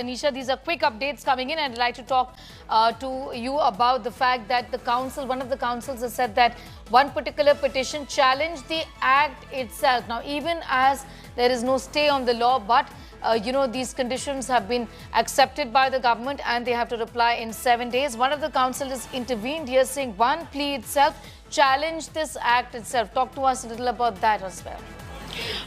Anisha, these are quick updates coming in, and I'd like to talk to you about the fact that the council, one of the councils has said that one particular petition challenged the act itself. Now, even as there is no stay on the law, but these conditions have been accepted by the government and they have to reply in 7 days. One of the councillors intervened here saying one plea itself challenged this act itself. Talk to us a little about that as well.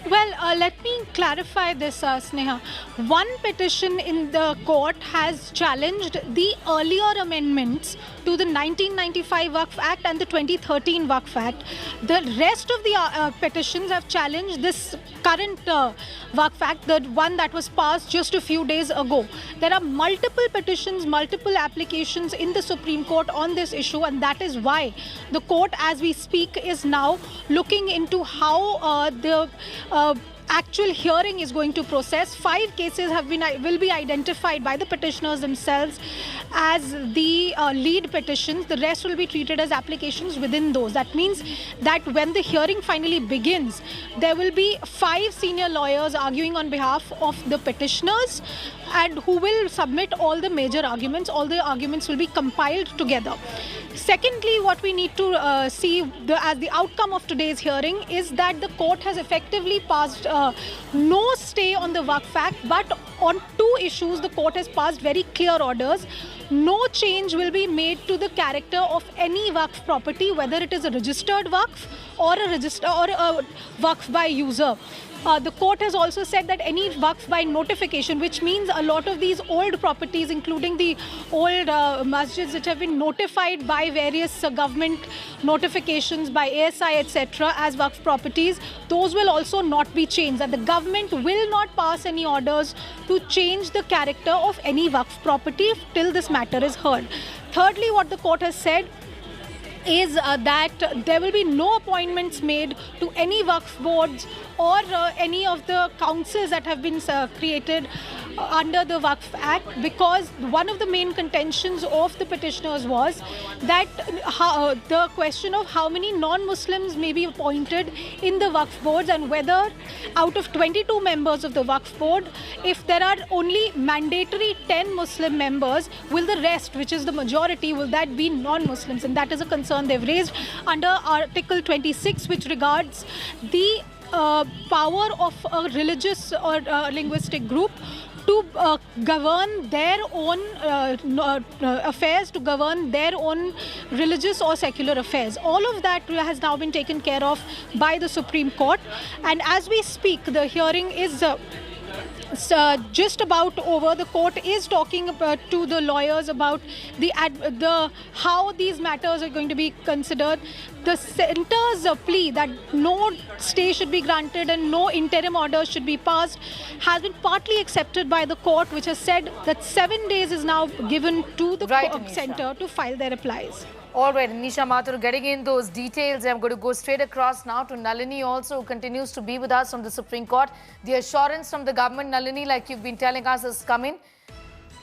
Well, let me clarify this, Sneha. One petition in the court has challenged the earlier amendments to the 1995 Waqf Act and the 2013 Waqf Act. The rest of the petitions have challenged this current Waqf Act, the one that was passed just a few days ago. There are multiple petitions, multiple applications in the Supreme Court on this issue, and that is why the court, as we speak, is now looking into how the actual hearing is going to process. 5 cases will be identified by the petitioners themselves as the lead petitions. The rest will be treated as applications within those. That means that when the hearing finally begins, there will be 5 senior lawyers arguing on behalf of the petitioners and who will submit all the major arguments. All the arguments will be compiled together. Secondly, what we need to see as the outcome of today's hearing is that the court has effectively passed no stay on the Waqf Act, but on 2 issues the court has passed very clear orders. No change will be made to the character of any Waqf property, whether it is a registered Waqf or a Waqf by user. The court has also said that any Waqf by notification, which means a lot of these old properties, including the old masjids which have been notified by various government notifications by ASI, etc., as Waqf properties, those will also not be changed. And the government will not pass any orders to change the character of any Waqf property till this matter is heard. Thirdly, what the court has said is that there will be no appointments made to any Waqf boards or any of the councils that have been created under the Waqf Act, because one of the main contentions of the petitioners was that the question of how many non-Muslims may be appointed in the Waqf boards, and whether out of 22 members of the Waqf board, if there are only mandatory 10 Muslim members, will the rest, which is the majority, will that be non-Muslims? And that is a concern they've raised under Article 26, which regards the power of a religious or linguistic group to govern their own affairs, to govern their own religious or secular affairs. All of that has now been taken care of by the Supreme Court. And as we speak, the hearing is just about over. The court is talking to the lawyers about how these matters are going to be considered. The centre's plea that no stay should be granted and no interim orders should be passed has been partly accepted by the court, which has said that 7 days is now given to the centre to file their replies. All right, Anisha Mathur, getting in those details, I'm going to go straight across now to Nalini also, who continues to be with us from the Supreme Court. The assurance from the government, Nalini, like you've been telling us, has come in.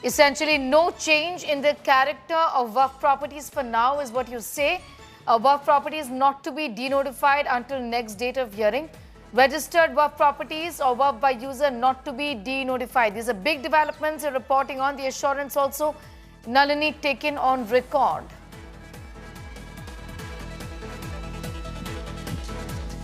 Essentially, no change in the character of Waqf properties for now is what you say. Waqf properties not to be denotified until next date of hearing. Registered Waqf properties or Waqf by user not to be denotified. These are big developments you're reporting on. The assurance also, Nalini, taken on record.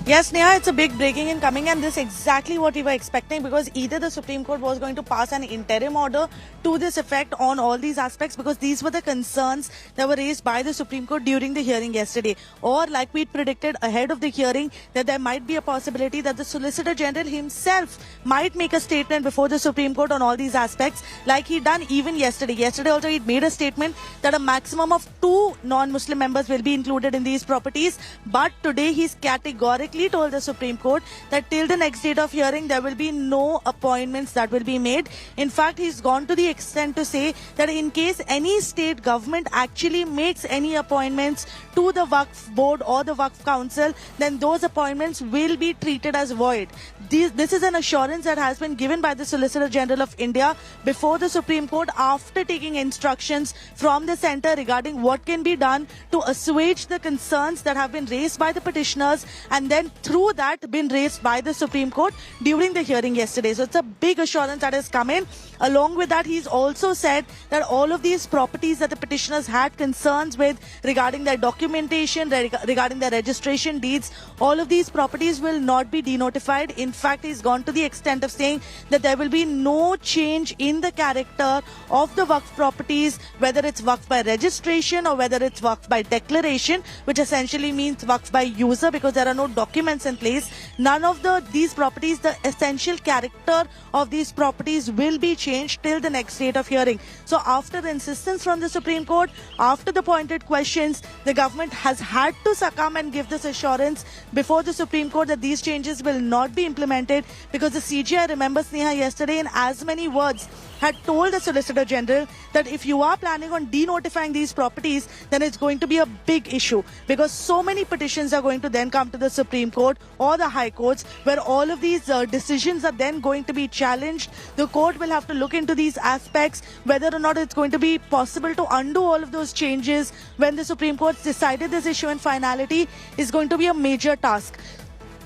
Yes, Neha, it's a big breaking in coming, and this is exactly what we were expecting, because either the Supreme Court was going to pass an interim order to this effect on all these aspects, because these were the concerns that were raised by the Supreme Court during the hearing yesterday, or like we predicted ahead of the hearing, that there might be a possibility that the Solicitor General himself might make a statement before the Supreme Court on all these aspects, like he done even yesterday. Yesterday also he made a statement that a maximum of 2 non-Muslim members will be included in these properties, but today he's categorically told the Supreme Court that till the next date of hearing there will be no appointments that will be made. In fact, he's gone to the extent to say that in case any state government actually makes any appointments to the Waqf board or the Waqf council, then those appointments will be treated as void. This is an assurance that has been given by the Solicitor General of India before the Supreme Court after taking instructions from the centre regarding what can be done to assuage the concerns that have been raised by the petitioners, and then and through that been raised by the Supreme Court during the hearing yesterday. So it's a big assurance that has come in. Along with that, he's also said that all of these properties that the petitioners had concerns with regarding their documentation, regarding their registration deeds, all of these properties will not be denotified. In fact, he's gone to the extent of saying that there will be no change in the character of the Waqf properties, whether it's Waqf by registration or whether it's Waqf by declaration, which essentially means Waqf by user, because there are no documents in place. None of these properties, the essential character of these properties will be changed till the next date of hearing. So after the insistence from the Supreme Court, after the pointed questions, the government has had to succumb and give this assurance before the Supreme Court that these changes will not be implemented, because the CJI, remember Sneha, yesterday in as many words had told the Solicitor General that if you are planning on denotifying these properties, then it's going to be a big issue, because so many petitions are going to then come to the Supreme Court or the High Courts, where all of these decisions are then going to be challenged. The court will have to look into these aspects, whether or not it's going to be possible to undo all of those changes when the Supreme Court's decided this issue in finality is going to be a major task.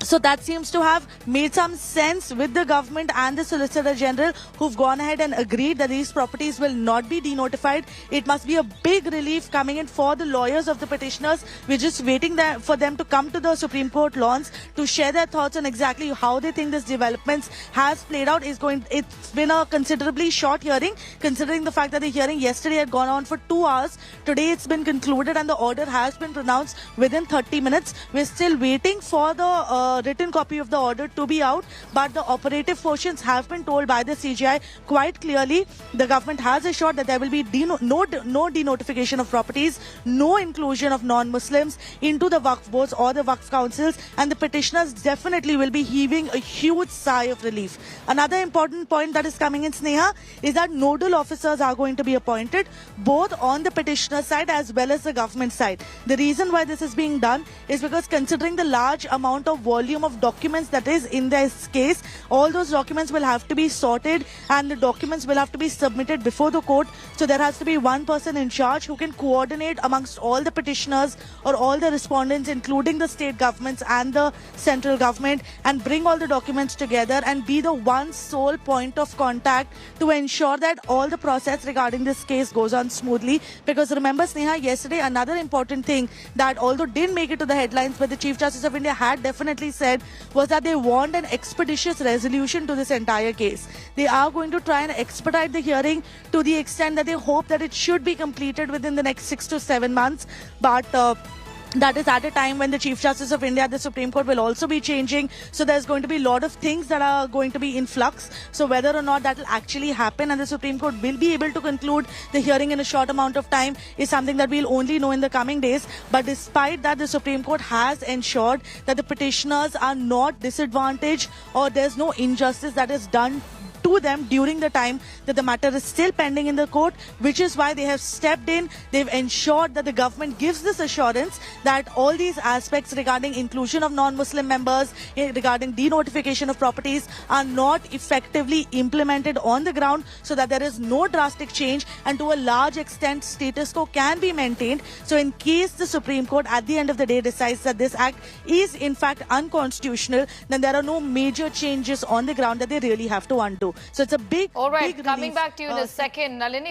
So that seems to have made some sense with the government and the Solicitor General, who've gone ahead and agreed that these properties will not be denotified. It must be a big relief coming in for the lawyers of the petitioners. We're just waiting for them to come to the Supreme Court lawns to share their thoughts on exactly how they think this developments has played out. It's been a considerably short hearing, considering the fact that the hearing yesterday had gone on for 2 hours. Today it's been concluded and the order has been pronounced within 30 minutes. We're still waiting for the written copy of the order to be out, but the operative portions have been told by the CJI quite clearly. The government has assured that there will be no denotification of properties, no inclusion of non-Muslims into the Waqf boards or the Waqf councils, and the petitioners definitely will be heaving a huge sigh of relief. Another important point that is coming in, Sneha, is that nodal officers are going to be appointed both on the petitioner side as well as the government side. The reason why this is being done is because, considering the large amount of volume of documents that is in this case, all those documents will have to be sorted and the documents will have to be submitted before the court. So there has to be one person in charge who can coordinate amongst all the petitioners or all the respondents, including the state governments and the central government, and bring all the documents together and be the one sole point of contact to ensure that all the process regarding this case goes on smoothly. Because remember, Sneha, yesterday another important thing that although didn't make it to the headlines, but the Chief Justice of India had definitely said, was that they want an expeditious resolution to this entire case. They are going to try and expedite the hearing to the extent that they hope that it should be completed within the next 6 to 7 months. But that is at a time when the Chief Justice of India, the Supreme Court, will also be changing. So there's going to be a lot of things that are going to be in flux. So whether or not that will actually happen and the Supreme Court will be able to conclude the hearing in a short amount of time is something that we'll only know in the coming days. But despite that, the Supreme Court has ensured that the petitioners are not disadvantaged or there's no injustice that is done to them during the time that the matter is still pending in the court, which is why they have stepped in. They've ensured that the government gives this assurance that all these aspects regarding inclusion of non-Muslim members, regarding denotification of properties, are not effectively implemented on the ground, so that there is no drastic change and to a large extent status quo can be maintained. So in case the Supreme Court at the end of the day decides that this act is in fact unconstitutional, then there are no major changes on the ground that they really have to undo. So it's a big, all right, big coming relief. back to you in a second, Nalini.